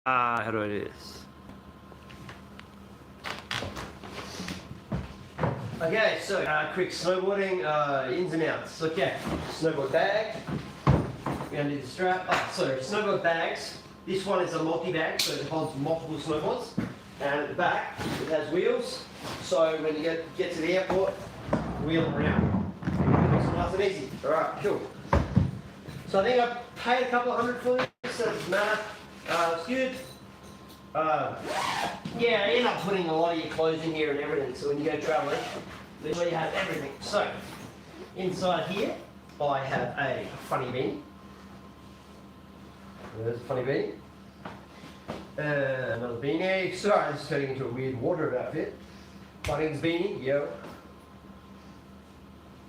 How do I do this? Okay, so quick snowboarding ins and outs. Okay, snowboard bag. We're going to do the strap. Oh, so snowboard bags. This one is a multi-bag, so it holds multiple snowboards. And at the back, it has wheels. So when you get to the airport, wheel them around. It's nice and easy. All right, cool. So I think I paid a couple of $100 for this, so it doesn't matter. It's good. Yeah, I end up putting a lot of your clothes in here and everything, so when you go traveling, this way you have everything. So, inside here, I have a funny beanie. There's a funny beanie. Another beanie. Sorry, this is turning into a weird wardrobe outfit. Bunnings beanie, yo.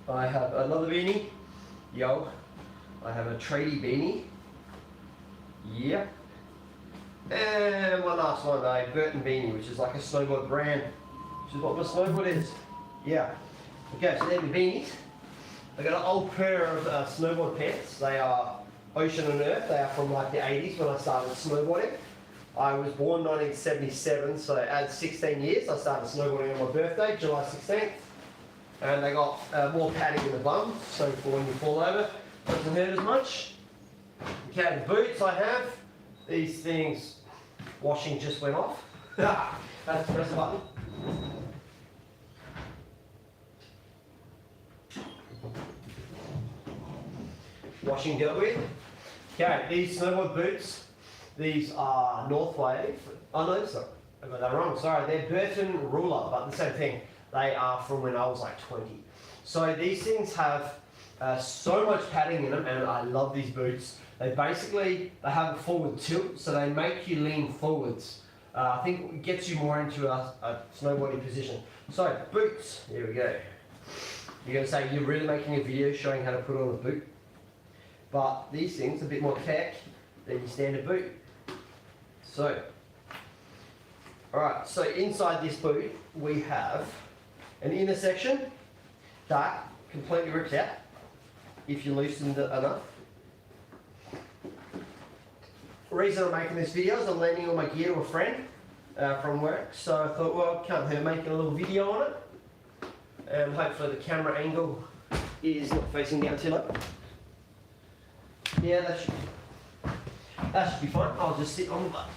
I have another beanie, yo. I have a tradie beanie, yeah. And one last one, a Burton beanie, which is like a snowboard brand, which is what my snowboard is. Yeah. Okay, so they're the beanies. I got an old pair of snowboard pants. They are Ocean and Earth. They are from like the 80s when I started snowboarding. I was born 1977, so at 16 years I started snowboarding on my birthday, July 16th. And they got more padding in the bum, so for when you fall over, it doesn't hurt as much. Okay, the boots I have. These things, washing just went off. Let's press the button. Washing dealt with. Okay, these snowboard boots, these are Northwave. Oh no, sorry, I got that wrong. Sorry, they're Burton Ruler, but the same thing. They are from when I was like 20. So these things have so much padding in them, and I love these boots. They have a forward tilt, so they make you lean forwards. I think it gets you more into a snowboarding position. So, boots, here we go. You're going to say you're really making a video showing how to put on a boot. But these things are a bit more tech than your standard boot. So, alright, so inside this boot we have an inner section that completely rips out if you loosen it enough. The reason I'm making this video is I'm lending all my gear to a friend from work, so I thought, well, can't hurt making a little video on it. And hopefully the camera angle is not facing down too low. Yeah, that should be fine. I'll just sit on the butt.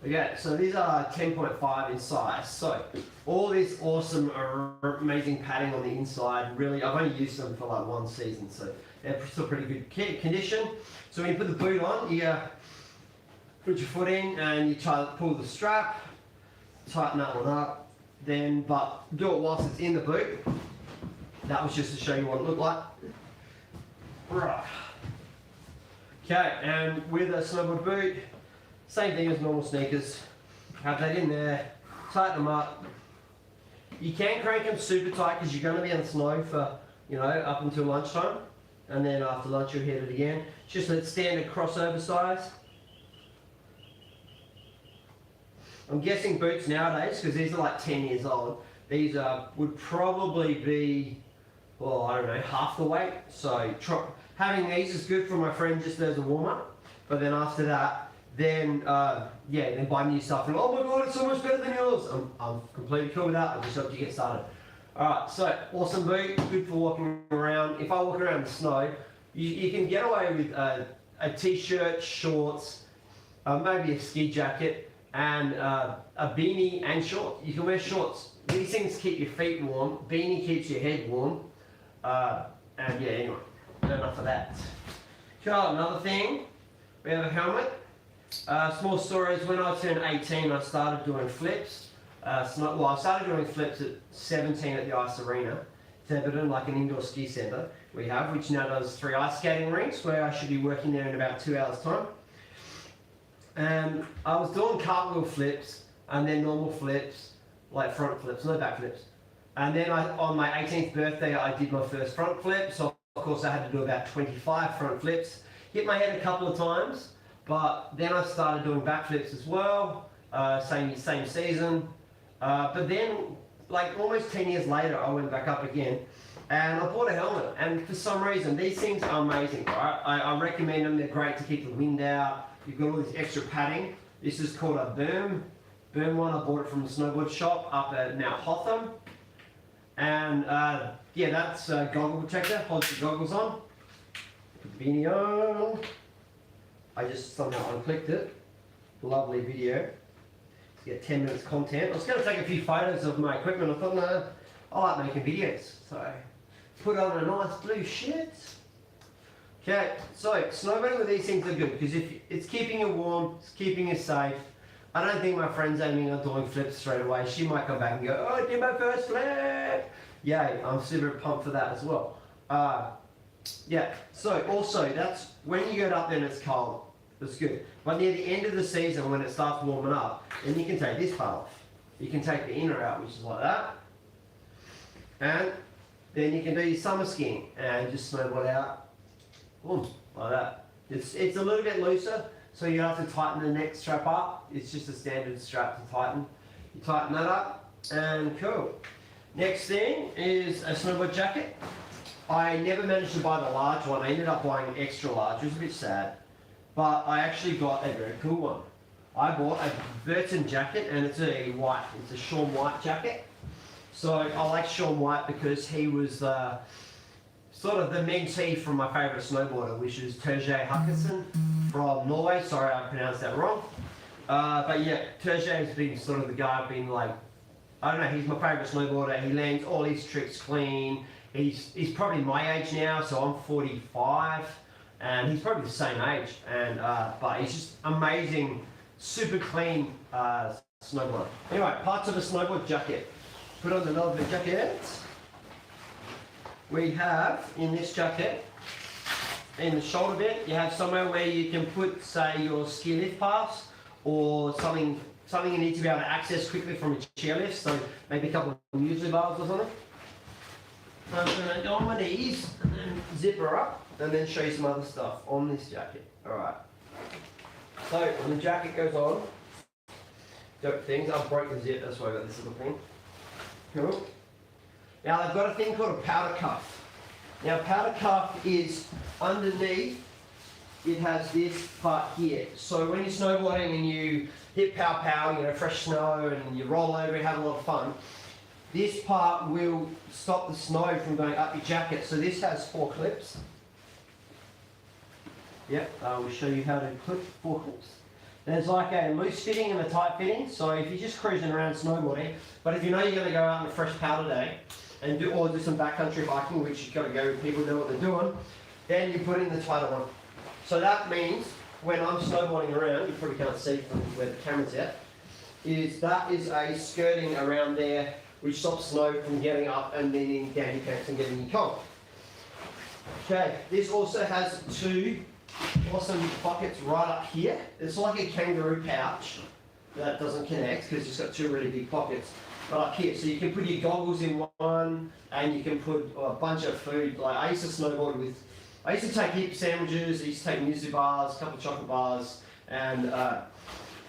Okay, so these are 10.5 in size. So all this awesome, amazing padding on the inside, really, I've only used them for like one season, so they're still pretty good condition. So when you put the boot on, you put your foot in and you pull the strap, tighten that one up, but do it whilst it's in the boot. That was just to show you what it looked like. Right. Okay, and with a snowboard boot, same thing as normal sneakers. Have that in there, tighten them up. You can crank them super tight because you're going to be on snow for, up until lunchtime. And then after lunch you'll hit it again. Just a standard crossover size. I'm guessing boots nowadays, because these are like 10 years old, these would probably be, well, I don't know, half the weight. So having these is good for my friend just as a warm-up. But then after that, then buy new stuff and oh my god, it's so much better than yours. I'm completely cool with that. I just hope you get started. Alright, so awesome boot, good for walking around. If I walk around in the snow, you can get away with a t-shirt, shorts, maybe a ski jacket, and a beanie and shorts. You can wear shorts. These things keep your feet warm, beanie keeps your head warm. And yeah, anyway, enough of that. So another thing, we have a helmet. Small story is when I turned 18, I started doing flips. I started doing flips at 17 at the Ice Arena, Theberton, like an indoor ski centre we have, which now does 3 ice skating rinks, where I should be working there in about 2 hours' time. And I was doing cartwheel flips, and then normal flips, like front flips, no back flips. And then on my 18th birthday, I did my first front flip, so of course I had to do about 25 front flips. Hit my head a couple of times, but then I started doing back flips as well, same season. But then, like almost 10 years later, I went back up again and I bought a helmet. And for some reason, these things are amazing, right? I recommend them. They're great to keep the wind out. you've got all this extra padding. This is called a Berm one. I bought it from the snowboard shop up at Mount Hotham. And yeah, that's goggle protector, holds the goggles on. Put the beanie on. I just somehow unclicked it. Lovely video. To get 10 minutes content. I was going to take a few photos of my equipment. I thought, no, I like making videos. So, put on a nice blue shirt. Okay, so snowboarding with these things are good because if it's keeping you warm, it's keeping you safe. I don't think my friend's aiming on doing flips straight away. She might come back and go, oh, I did my first flip. Yay, I'm super pumped for that as well. Yeah, so also that's when you get up there and it's cold. That's good. But near the end of the season when it starts warming up, then you can take this part off. You can take the inner out, which is like that. And then you can do your summer skiing and just snowboard out. Boom, like that. It's a little bit looser, so you have to tighten the neck strap up. It's just a standard strap to tighten. You tighten that up, and cool. Next thing is a snowboard jacket. I never managed to buy the large one. I ended up buying an extra large. It was a bit sad. But I actually got a very cool one. I bought a Burton jacket, and it's a white. It's a Shaun White jacket. So I like Shaun White because he was sort of the mentee from my favourite snowboarder, which is Terje Hukkerson from Norway. Sorry, I pronounced that wrong. But yeah, Terje has been sort of the guy I've been like, I don't know, he's my favourite snowboarder. He lands all his tricks clean. He's probably my age now, so I'm 45, and he's probably the same age. And but he's just amazing, super clean snowboarder. Anyway, parts of a snowboard jacket. Put on another jacket. We have in this jacket, in the shoulder bit, you have somewhere where you can put, say, your ski lift pass or something you need to be able to access quickly from a chairlift. So maybe a couple of muesli bars or something. I'm going to go on my knees and then zip her up and then show you some other stuff on this jacket. Alright. So when the jacket goes on, dope things. I've broken the zip, that's why I got this little thing. Cool. Now I've got a thing called a powder cuff. Now powder cuff is underneath, it has this part here. So when you're snowboarding and you hit pow pow, you know, fresh snow, and you roll over and have a lot of fun, this part will stop the snow from going up your jacket. So this has 4 clips. Yep, I will show you how to clip 4 clips. There's like a loose fitting and a tight fitting. So if you're just cruising around snowboarding, but if you know you're going to go out on a fresh powder day and do some backcountry biking, which you've got to go with people who know what they're doing, then you put in the tighter one. So that means when I'm snowboarding around, you probably can't see from where the camera's at, that is a skirting around there which stops snow from getting up and then down your pants and getting you cold. Okay, this also has 2 awesome pockets right up here. It's like a kangaroo pouch that doesn't connect because it's got 2 really big pockets right up here. So you can put your goggles in one, and you can put a bunch of food. Like I used to snowboard with, I used to take heaps of sandwiches, I used to take muesli bars, a couple of chocolate bars, and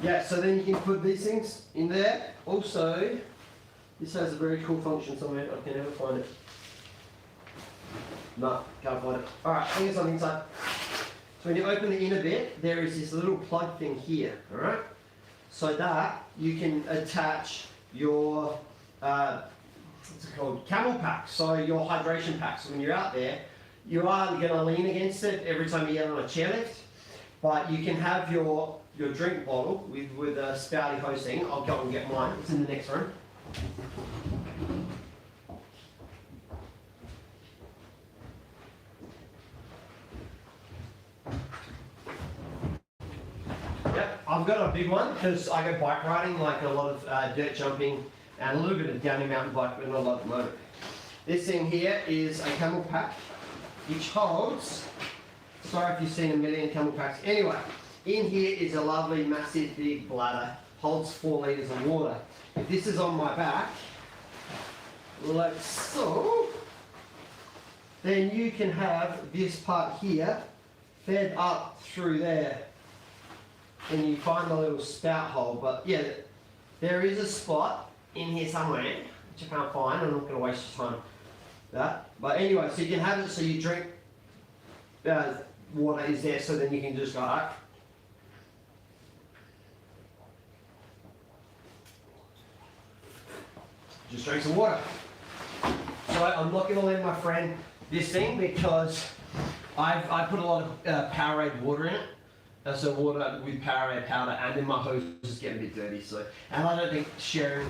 yeah, so then you can put these things in there. Also, this has a very cool function somewhere, I can never find it. No, can't find it. Alright, I think it's on the inside. So when you open the inner bit, there is this little plug thing here, alright? So that you can attach your, what's it called, camel pack, so your hydration pack. So when you're out there, you are going to lean against it every time you get on a chairlift, but you can have your drink bottle with a spouty hose thing. I'll go and get mine, it's in the next room. Yep, I've got a big one because I go bike riding, like a lot of dirt jumping and a little bit of downhill mountain bike, but not a lot at the moment. This thing here is a camel pack, which holds, sorry if you've seen a million camel packs. Anyway, in here is a lovely, massive, big bladder, holds 4 litres of water. If this is on my back, like so, then you can have this part here fed up through there. And you find the little spout hole, but yeah, there is a spot in here somewhere, which I can't find, I'm not going to waste your time with that. But anyway, so you can have it so you drink, water is there, so then you can just go, just drink some water. So I'm not going to lend my friend this thing because I put a lot of Powerade water in it. So water with Powerade powder, and then my hose is getting a bit dirty. So, and I don't think sharing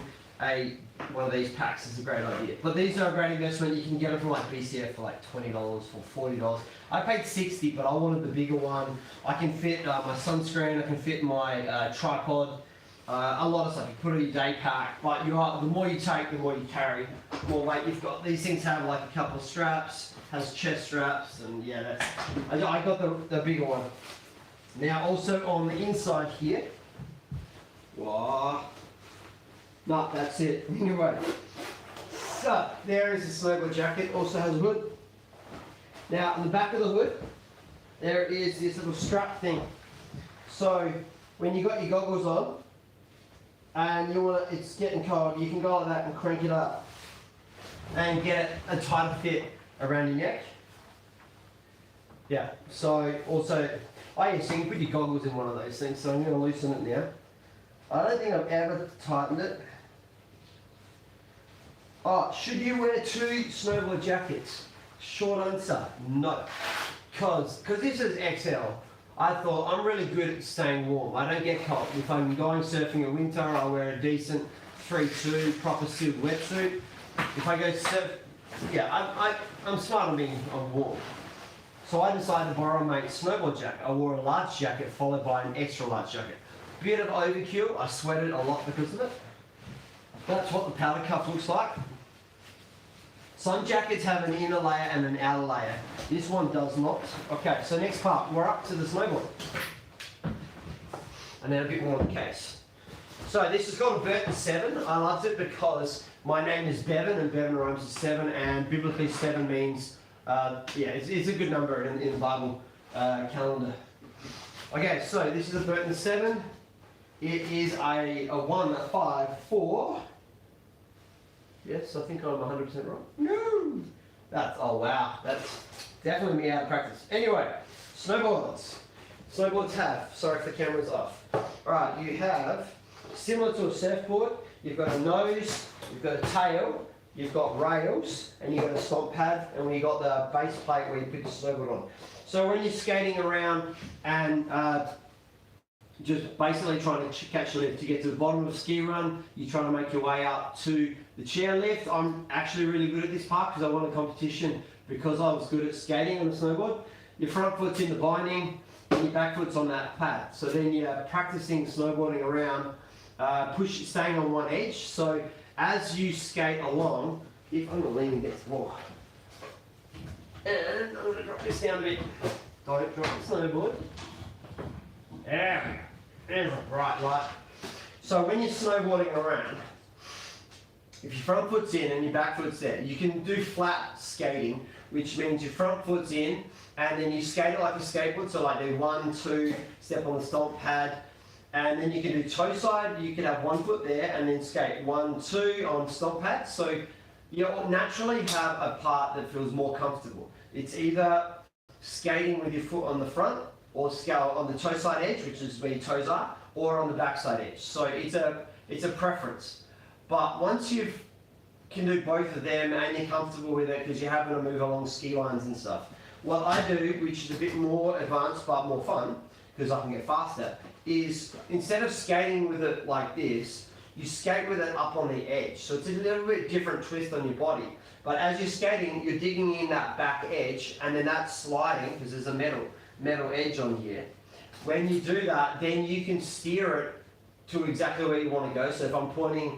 one of these packs is a great idea. But these are a great investment. You can get them from like BCF for like $20 or $40. I paid $60, but I wanted the bigger one. I can fit my sunscreen. I can fit my tripod. A lot of stuff. You put it in your day pack, but the more you take, the more you carry, the more weight you've got. These things have like a couple of straps, has chest straps, and yeah, I got the bigger one. Now also on the inside here, no, that's it. Anyway, so there is the snowboard jacket. Also has a hood. Now on the back of the hood, there is this little strap thing. So when you got your goggles on, and it's getting cold, you can go like that and crank it up and get a tighter fit around your neck. Yeah, so also, so you can put your goggles in one of those things, so I'm going to loosen it now. I don't think I've ever tightened it. Oh, should you wear 2 snowboard jackets? Short answer, no. Because this is XL. I thought I'm really good at staying warm. I don't get cold. If I'm going surfing in winter, I'll wear a decent 3-2 proper sealed wetsuit. If I go surf, yeah, I'm smart on being warm. So I decided to borrow my snowboard jacket. I wore a large jacket followed by an extra large jacket. Bit of overkill. I sweated a lot because of it. That's what the powder cuff looks like. Some jackets have an inner layer and an outer layer. This one does not. Okay, so next part, we're up to the snowboard. And then a bit more on the case. So this has got a Burton 7. I loved it because my name is Bevan, and Bevan rhymes with 7, and biblically 7 means, it's a good number in the Bible calendar. Okay, so this is a Burton 7. It is a 1, a 5, 4. Yes, I think I'm 100% wrong. No! Oh wow, that's definitely me out of practice. Anyway, snowboards. Snowboards have, sorry if the camera's off. Alright, you have, similar to a surfboard, you've got a nose, you've got a tail, you've got rails, and you've got a stomp pad, and you've got the base plate where you put the snowboard on. So when you're skating around and just basically trying to catch the lift to get to the bottom of a ski run, you're trying to make your way up to the chairlift. I'm actually really good at this part because I won a competition because I was good at skating on a snowboard. Your front foot's in the binding and your back foot's on that pad. So then you're practicing snowboarding around, staying on one edge. So as you skate along, if I'm going to lean against the wall, and I'm going to drop this down a bit. Don't drop the snowboard. There we go. There's a bright light. So when you're snowboarding around, if your front foot's in and your back foot's there, you can do flat skating, which means your front foot's in and then you skate it like a skateboard. So like do 1, 2, step on the stomp pad, and then you can do toe side. You can have 1 foot there and then skate 1, 2 on stomp pad. So you'll naturally have a part that feels more comfortable. It's either skating with your foot on the front or scale on the toe side edge, which is where your toes are, or on the back side edge. So it's a preference. But once you can do both of them and you're comfortable with it because you're having to move along ski lines and stuff, what I do, which is a bit more advanced but more fun, because I can get faster, is instead of skating with it like this, you skate with it up on the edge. So it's a little bit different twist on your body. But as you're skating, you're digging in that back edge and then that's sliding because there's a metal edge on here. When you do that, then you can steer it to exactly where you want to go. So if I'm pointing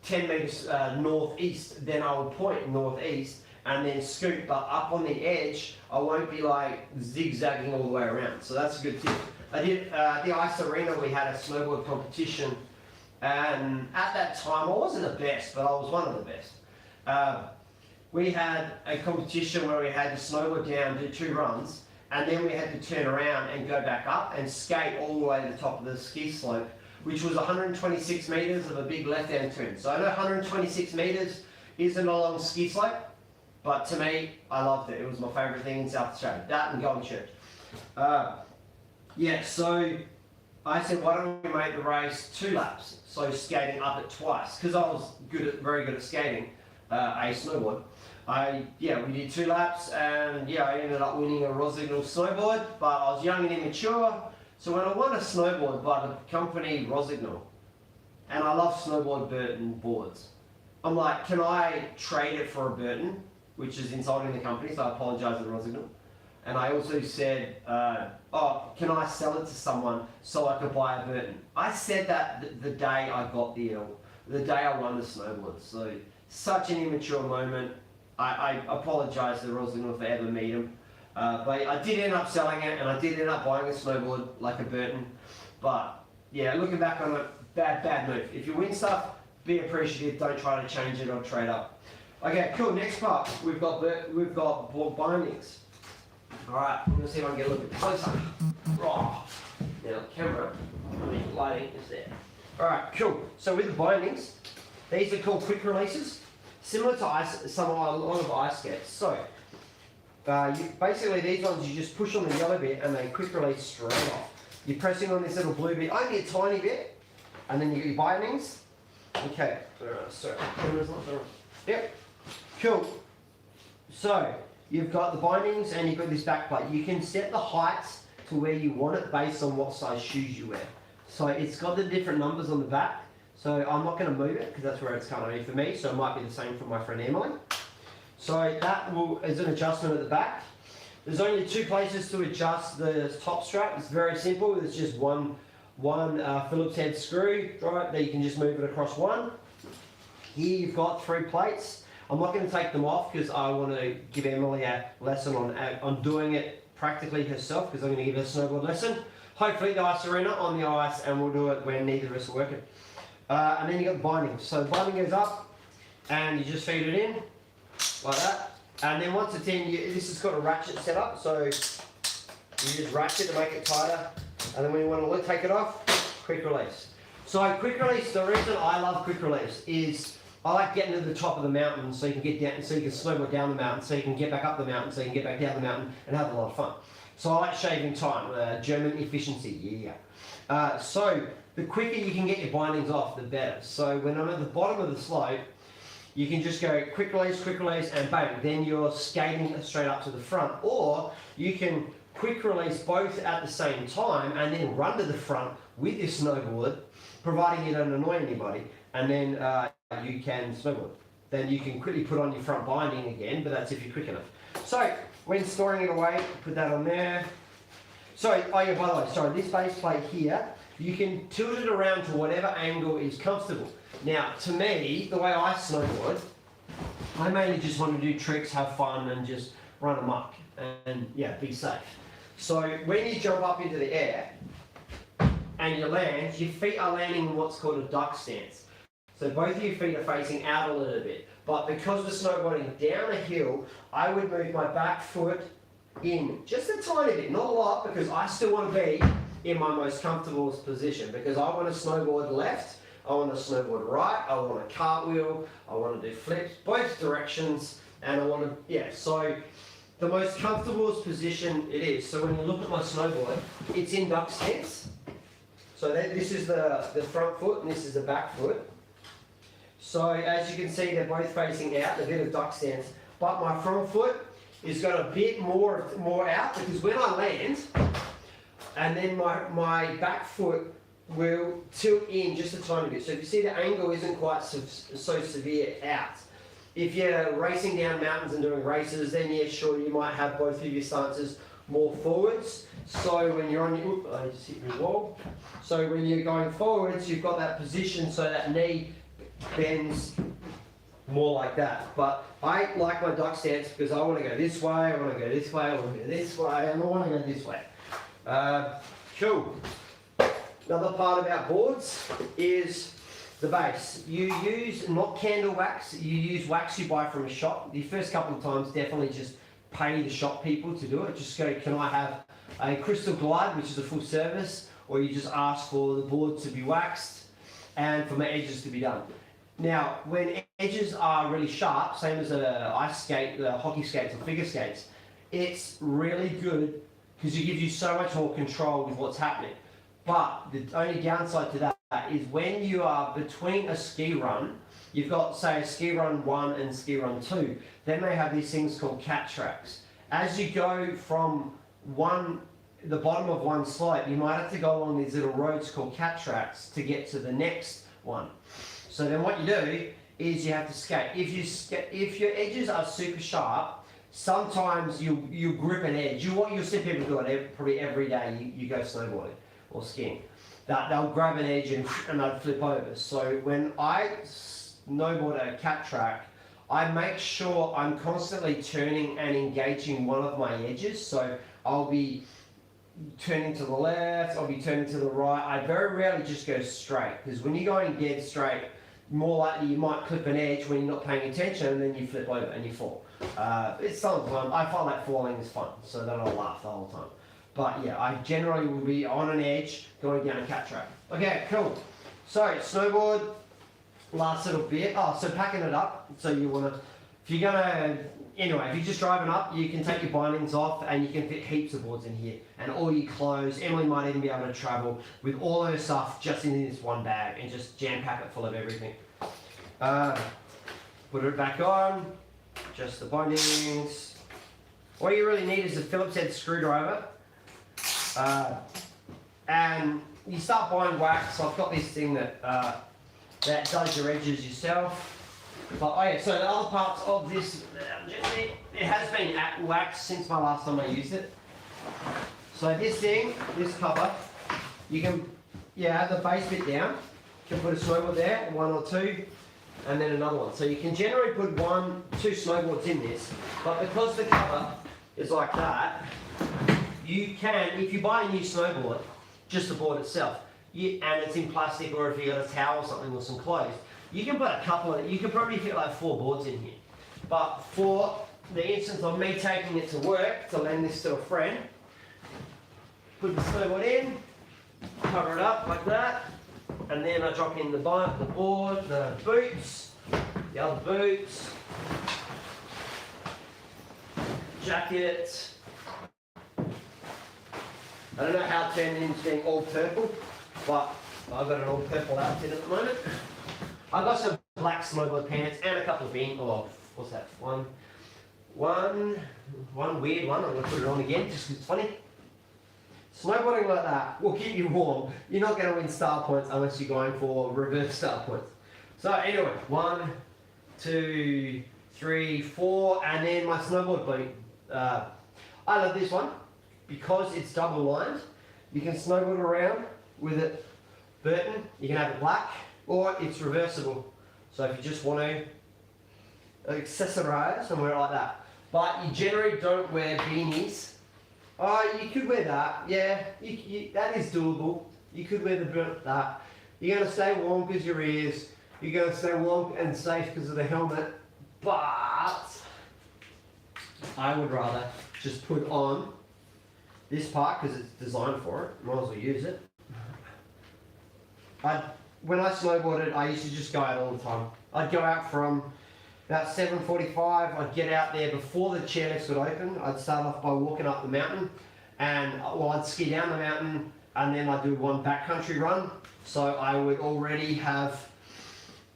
10 meters northeast, then I will point northeast and then scoot, but up on the edge, I won't be like zigzagging all the way around. So that's a good tip. I did the Ice Arena, we had a snowboard competition, and at that time, I wasn't the best, but I was one of the best. We had a competition where we had to snowboard down, do 2 runs, and then we had to turn around and go back up and skate all the way to the top of the ski slope, which was 126 meters of a big left-hand turn. So I know 126 meters isn't a long ski slope, but to me, I loved it. It was my favorite thing in South Australia. That and going church. So I said, why don't we make the race 2 laps? So skating up it twice, because I was very good at skating a snowboard. We did 2 laps, and I ended up winning a Rossignol snowboard, but I was young and immature. So when I won a snowboard by the company Rossignol, and I love snowboard Burton boards, I'm like, can I trade it for a Burton, which is insulting the company, so I apologise to Rossignol. And I also said, can I sell it to someone so I could buy a Burton? I said that the day I got the day I won the snowboard. So such an immature moment. I apologise to Rossignol if I ever meet him. But I did end up selling it, and I did end up buying a snowboard like a Burton. But yeah, looking back on it, bad move. If you win stuff, be appreciative. Don't try to change it or trade up. Okay, cool. Next part, we've got board bindings. All right, I'm gonna see if I can get a little bit closer. Oh. Now the camera, lighting is there. All right, cool. So with the bindings, these are called quick releases, similar to a lot of ice skates. So basically these ones you just push on the yellow bit and they quick release straight off. You're pressing on this little blue bit only a tiny bit, and then you get your bindings. Okay. Sorry. Camera's not there. Yep. Cool. So you've got the bindings and you've got this back plate. You can set the heights to where you want it based on what size shoes you wear. So it's got the different numbers on the back. So I'm not going to move it because that's where it's currently for me. So it might be the same for my friend Emily. So that is an adjustment at the back. There's only 2 places to adjust the top strap. It's very simple. It's just one Phillips head screw, right? That you can just move it across one. Here you've got 3 plates. I'm not going to take them off because I want to give Emily a lesson on doing it practically herself, because I'm going to give her a snowboard lesson. Hopefully the ice arena on the ice, and we'll do it when neither of us are working. And then you got the binding. So the binding goes up and you just feed it in like that. And then once it's in, this has got a ratchet set up, so you just ratchet to make it tighter. And then when you want to take it off, quick release. So quick release, the reason I love quick release is I like getting to the top of the mountain so you can get down, so you can snowboard down the mountain, so you can get back up the mountain, so you can get back down the mountain and have a lot of fun. So I like shaving time, German efficiency, yeah. So the quicker you can get your bindings off, the better. So when I'm at the bottom of the slope, you can just go quick release, and bang, then you're skating straight up to the front. Or you can quick release both at the same time and then run to the front with your snowboard, providing you don't annoy anybody, and then you can snowboard. Then you can quickly put on your front binding again, but that's if you're quick enough. So when storing it away, put that on there. So, by the way, sorry, this base plate here, you can tilt it around to whatever angle is comfortable. Now, to me, the way I snowboard, I mainly just want to do tricks, have fun, and just run amok, and be safe. So when you jump up into the air and you land, your feet are landing in what's called a duck stance. So both of your feet are facing out a little bit. But because we're snowboarding down a hill, I would move my back foot in just a tiny bit, not a lot, because I still want to be in my most comfortable position, because I want to snowboard left, I want to snowboard right, I want to cartwheel, I want to do flips, both directions, and I want to, so the most comfortable position it is. So when you look at my snowboard, it's in duck stance. So this is the front foot and this is the back foot. So as you can see, they're both facing out, a bit of duck stance, but my front foot is got a bit more out, because when I land, and then my back foot will tilt in just a tiny bit. So if you see, the angle isn't quite so severe out. If you're racing down mountains and doing races, then yeah, sure, you might have both of your stances more forwards. So when you're on your, I just hit my wall. So when you're going forwards, you've got that position so that knee bends more like that. But I like my duck stance because I want to go this way, I want to go this way, I want to go this way, and I want to go this way. Cool. Another part about boards is the base. You use not candle wax, you use wax you buy from a shop. The first couple of times, definitely just pay the shop people to do it. Just go, can I have a Crystal Glide, which is a full service, or you just ask for the board to be waxed and for my edges to be done. Now, when edges are really sharp, same as a ice skate, hockey skates or figure skates, it's really good because it gives you so much more control with what's happening. But the only downside to that is when you are between a ski run, you've got, say, a ski run 1 and ski run 2, then they have these things called cat tracks. As you go from the bottom of one slope, you might have to go along these little roads called cat tracks to get to the next one. So then what you do is you have to skate. If your edges are super sharp, sometimes you grip an edge. You'll see people do it probably every day you go snowboarding or skiing. They'll grab an edge and they'll flip over. So when I snowboard at a cat track, I make sure I'm constantly turning and engaging one of my edges. So I'll be turning to the left, I'll be turning to the right. I very rarely just go straight, because when you're going dead straight, more likely you might clip an edge when you're not paying attention, and then you flip over and you fall. It's sometimes I find that falling is fun, so then I'll laugh the whole time. But yeah, I generally will be on an edge going down a cat track. Okay, cool. So snowboard, last little bit. Oh, so packing it up. So you want to, if you're gonna, anyway, if you're just driving up, you can take your bindings off and you can fit heaps of boards in here. And all your clothes. Emily might even be able to travel with all her stuff just in this one bag and just jam pack it full of everything. Put it back on, just the bindings. All you really need is a Phillips head screwdriver. And you start buying wax. So I've got this thing that does your edges yourself. But oh yeah, so the other parts of this, it has been waxed since my last time I used it. So this thing, this cover, you can, have the base bit down. You can put a snowboard there, 1 or 2, and then another one. So you can generally put 1, 2 snowboards in this, but because the cover is like that, you can, if you buy a new snowboard, just the board itself, and it's in plastic, or if you got a towel or something or some clothes, you can put a couple of, you can probably fit like 4 boards in here. But for the instance of me taking it to work, to lend this to a friend, put the snowboard in, cover it up like that, and then I drop in the board, the boots, the other boots, jacket. I don't know how it turned into being all purple, but I've got an all purple outfit at the moment. I've got some black snowboard pants and a couple of beans. Oh, what's that? One weird one. I'm going to put it on again just because it's funny. Snowboarding like that will keep you warm. You're not going to win star points unless you're going for reverse star points. So anyway, 1, 2, 3, 4, and then my snowboard boot. I love this one because it's double lined. You can snowboard around with it. Burton, you can have it black, or it's reversible. So if you just want to accessorize and wear it like that. But you generally don't wear beanies. Oh, you could wear that, yeah, that is doable. You could wear that. You're going to stay warm because your ears, you're going to stay warm and safe because of the helmet, but I would rather just put on this part because it's designed for it. Might as well use it. When I snowboarded, I used to just go out all the time. I'd go out from about 7:45, I'd get out there before the chairlifts would open. I'd start off by walking up the mountain, and I'd ski down the mountain, and then I'd do one backcountry run. So I would already have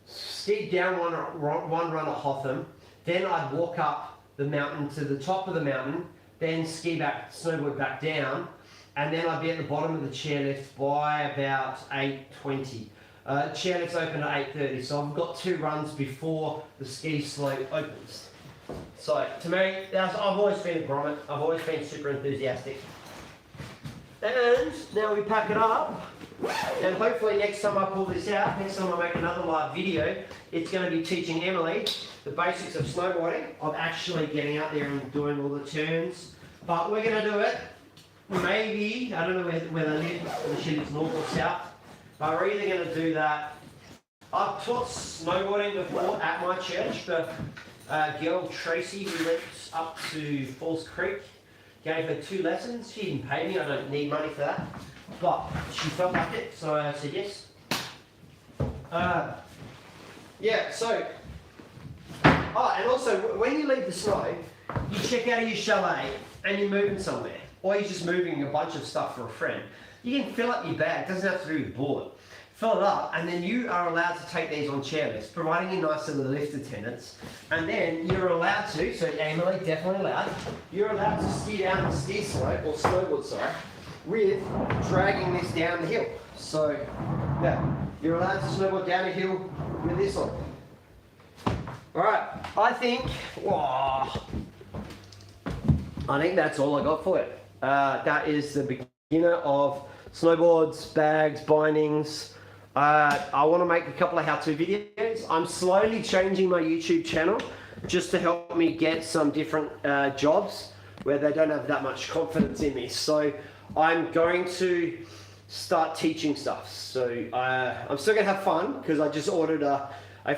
skied down one run at Hotham, then I'd walk up the mountain to the top of the mountain, then ski back, snowboard back down, and then I'd be at the bottom of the chairlift by about 8:20. Chairlifts open at 8:30, so I've got 2 runs before the ski slope opens. So to me, I've always been a grommet. I've always been super enthusiastic. And now we pack it up, and hopefully next time I pull this out, next time I make another live video, it's going to be teaching Emily the basics of snowboarding, of actually getting out there and doing all the turns. But we're going to do it, maybe, I don't know where they live, whether she lives north or south, but we're either going to do that. I've taught snowboarding before at my church. The girl Tracy, who went up to Falls Creek, gave her 2 lessons. She didn't pay me, I don't need money for that, but she felt like it, so I said yes. Yeah, so, and also when you leave the snow, you check out of your chalet and you're moving somewhere, or you're just moving a bunch of stuff for a friend. You can fill up your bag, it doesn't have to be with board. Fill it up, and then you are allowed to take these on chairlifts, providing you're nice to the lift attendants. And then you're allowed to, so Emily, definitely allowed, you're allowed to ski down the ski slope, or snowboard, sorry, with dragging this down the hill. So, yeah, you're allowed to snowboard down a hill with this on. Alright, I think that's all I got for it. That is the beginner of snowboards, bags, bindings. I want to make a couple of how-to videos. I'm slowly changing my YouTube channel just to help me get some different jobs where they don't have that much confidence in me. So I'm going to start teaching stuff. So I'm still going to have fun because I just ordered a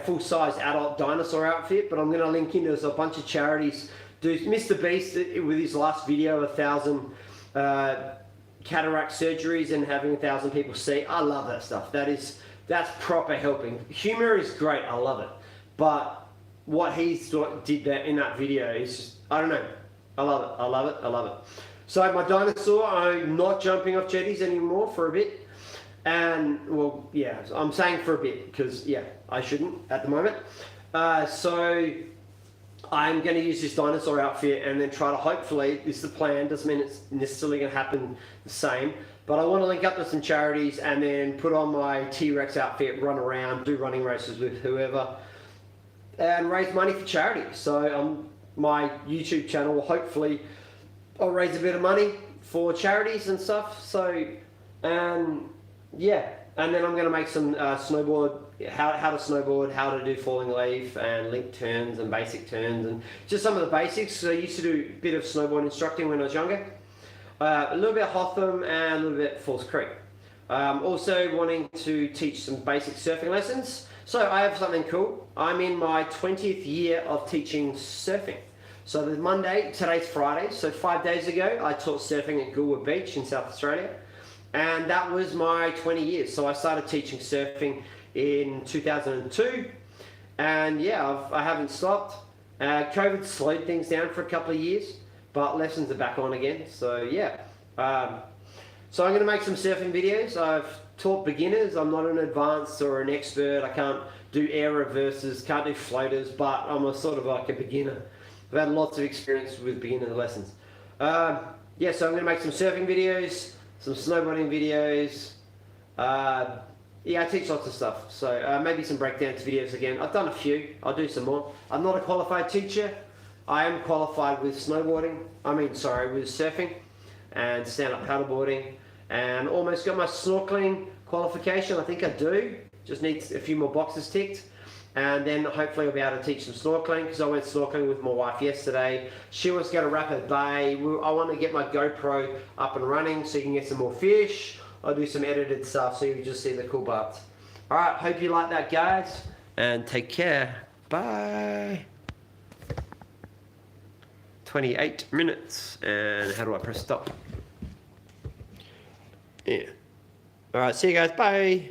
full-size adult dinosaur outfit, but I'm going to link into a bunch of charities. Mr. Beast, with his last video, 1,000 cataract surgeries and having 1,000 people see. I love that stuff. That's proper helping. Humor is great. I love it. But what he did that in that video is just, I don't know. I love it. I love it. I love it. So my dinosaur, I'm not jumping off jetties anymore for a bit. And, well, yeah, I'm saying for a bit because, yeah, I shouldn't at the moment. So I'm going to use this dinosaur outfit and then try to, hopefully, this is the plan, doesn't mean it's necessarily going to happen the same, but I want to link up to some charities and then put on my T-Rex outfit, run around, do running races with whoever, and raise money for charity. So my YouTube channel will hopefully, I'll raise a bit of money for charities and stuff. So, yeah, and then I'm going to make some snowboard, how to snowboard, how to do falling leaf and link turns and basic turns and just some of the basics. So I used to do a bit of snowboard instructing when I was younger, a little bit Hotham and a little bit Falls Creek. Also wanting to teach some basic surfing lessons. So I have something cool. I'm in my 20th year of teaching surfing. So the Monday, today's Friday, so 5 days ago I taught surfing at Goolwa Beach in South Australia. And that was my 20 years. So I started teaching surfing in 2002. And yeah, I haven't stopped. COVID slowed things down for a couple of years, but lessons are back on again. So yeah. So I'm going to make some surfing videos. I've taught beginners. I'm not an advanced or an expert. I can't do air reverses, can't do floaters, but I'm a sort of like a beginner. I've had lots of experience with beginner lessons. Yeah, so I'm going to make some surfing videos, some snowboarding videos. Yeah, I teach lots of stuff. So maybe some breakdance videos again. I've done a few. I'll do some more. I'm not a qualified teacher. I am qualified with snowboarding. with surfing and stand-up paddleboarding. And almost got my snorkeling qualification. I think I do. Just need a few more boxes ticked. And then hopefully I'll be able to teach some snorkeling because I went snorkeling with my wife yesterday. She wants to go to Rapid Bay. I want to get my GoPro up and running so you can get some more fish. I'll do some edited stuff so you can just see the cool parts. Alright, hope you like that, guys. And take care. Bye. 28 minutes. And how do I press stop? Yeah. Alright, see you guys. Bye.